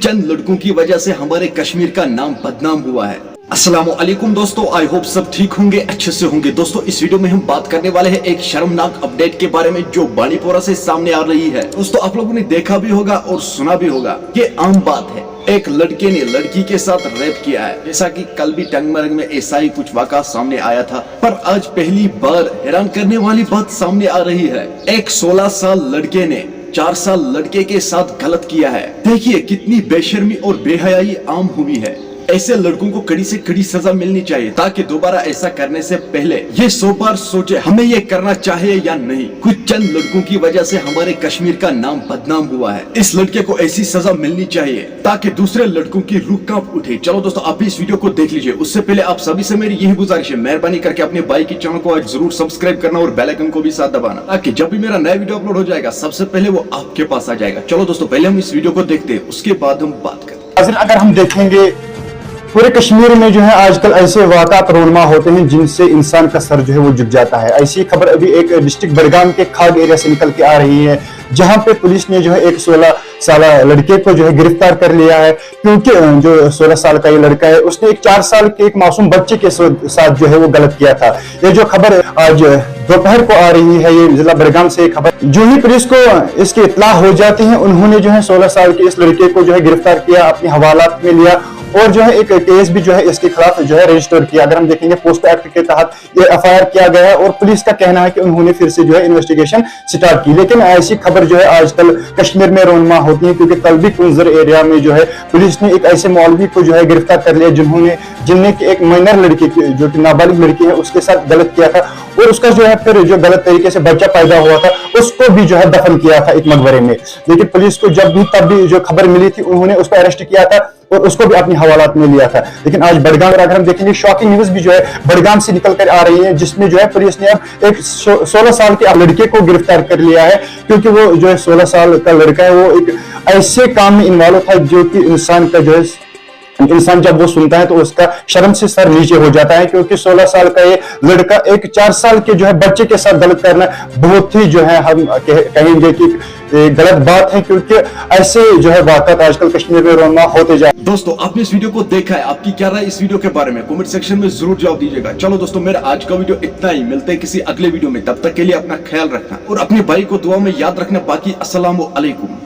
चंद लड़कों की वजह से हमारे कश्मीर का नाम बदनाम हुआ है। अस्सलाम वालेकुम दोस्तों, आई होप सब ठीक होंगे, अच्छे से होंगे। दोस्तों इस वीडियो में हम बात करने वाले हैं एक शर्मनाक अपडेट के बारे में जो बांडीपोरा से सामने आ रही है। दोस्तों आप लोगों ने देखा भी होगा और सुना भी होगा, ये आम बात है। एक लड़के ने लड़की के साथ रेप किया है, जैसा कि कल भी टंगमरग में ऐसा ही कुछ वाक़ा सामने आया था। पर आज पहली बार हैरान करने वाली बात सामने आ रही है। एक 16 साल लड़के ने 4 साल लड़के के साथ गलत किया है। देखिए कितनी बेशर्मी और बेहयाई आम हुई है। ऐसे लड़कों को कड़ी से कड़ी सजा मिलनी चाहिए ताकि दोबारा ऐसा करने से पहले ये 100 बार सोचे हमें ये करना चाहिए या नहीं। कुछ चंद लड़कों की वजह से हमारे कश्मीर का नाम बदनाम हुआ है। इस लड़के को ऐसी सजा मिलनी चाहिए ताकि दूसरे लड़कों की रूह कांप उठे। चलो दोस्तों आप भी इस वीडियो को देख लीजिए। उससे पहले आप सभी से मेरी यही गुजारिश है, मेहरबानी करके अपने भाई की चैनल को आज जरूर सब्सक्राइब करना और बेल आइकन को भी साथ दबाना ताकि जब भी मेरा नया वीडियो अपलोड हो जाएगा सबसे पहले वो आपके पास आ जाएगा। चलो दोस्तों पहले हम इस वीडियो को देखते हैं, उसके बाद हम बात करते हैं। अगर हम देखेंगे पूरे कश्मीर में जो है आजकल ऐसे वाक़ात रोनमा होते हैं जिनसे इंसान का सर जो है वो झुक जाता है। ऐसी खबर अभी एक डिस्ट्रिक्ट बडगाम के खाग एरिया से निकल के आ रही है, जहां पे पुलिस ने जो है एक 16 साल लड़के को जो है गिरफ्तार कर लिया है। क्योंकि जो 16 साल का ये लड़का है उसने एक 4 साल के एक मासूम बच्चे के साथ जो है वो गलत किया था। ये जो खबर आज दोपहर को आ रही है, ये जिला बडगाम से खबर, जो ही पुलिस को इसकी इत्तला हो जाती है उन्होंने जो है 16 साल के इस लड़के को जो है गिरफ्तार किया, अपने हवालात में लिया और जो है एक केस भी जो है इसके खिलाफ जो है रजिस्टर किया। अगर हम देखेंगे पोस्को एक्ट के तहत ये एफआईआर किया गया है और पुलिस का कहना है कि उन्होंने फिर से जो है इन्वेस्टिगेशन स्टार्ट की। लेकिन ऐसी खबर जो है आजकल कश्मीर में रोनमा होती है, क्योंकि कल भी कुंजर एरिया में जो है पुलिस ने एक ऐसे मौलवी को जो है गिरफ्तार कर लिया जिनने एक माइनर लड़की जो कि नाबालिग लड़की है उसके साथ गलत किया था और उसका जो है फिर जो गलत तरीके से बच्चा पैदा हुआ था उसको भी जो है दफन किया था एक मकबरे में। लेकिन पुलिस को जब भी तब भी जो खबर मिली थी उन्होंने उसको अरेस्ट किया था और उसको भी अपनी हवालात में लिया था। लेकिन आज बडगाम अगर हम देखेंगे शॉकिंग न्यूज भी जो है बडगाम से निकल कर आ रही है, जिसमें जो है पुलिस ने अब एक 16 साल के लड़के को गिरफ्तार कर लिया है। क्योंकि वो जो है 16 साल का लड़का है वो एक ऐसे काम में इन्वॉल्व था जो कि इंसान जब वो सुनता है तो उसका शर्म से सर नीचे हो जाता है। क्योंकि 16 साल का ये लड़का एक 4 साल के जो है बच्चे के साथ गलत करना बहुत ही जो है हम कहेंगे कि गलत बात है, क्योंकि ऐसे जो है वाक़ात आजकल कश्मीर में रोनमा होते जा। दोस्तों आपने इस वीडियो को देखा है, आपकी क्या राय इस वीडियो के बारे में कमेंट सेक्शन में जरूर जवाब दीजिएगा। चलो दोस्तों मेरा आज का वीडियो इतना ही, मिलते हैं किसी अगले वीडियो में, तब तक के लिए अपना ख्याल रखना और अपने भाई को दुआ में याद रखना। बाकी अस्सलाम वालेकुम।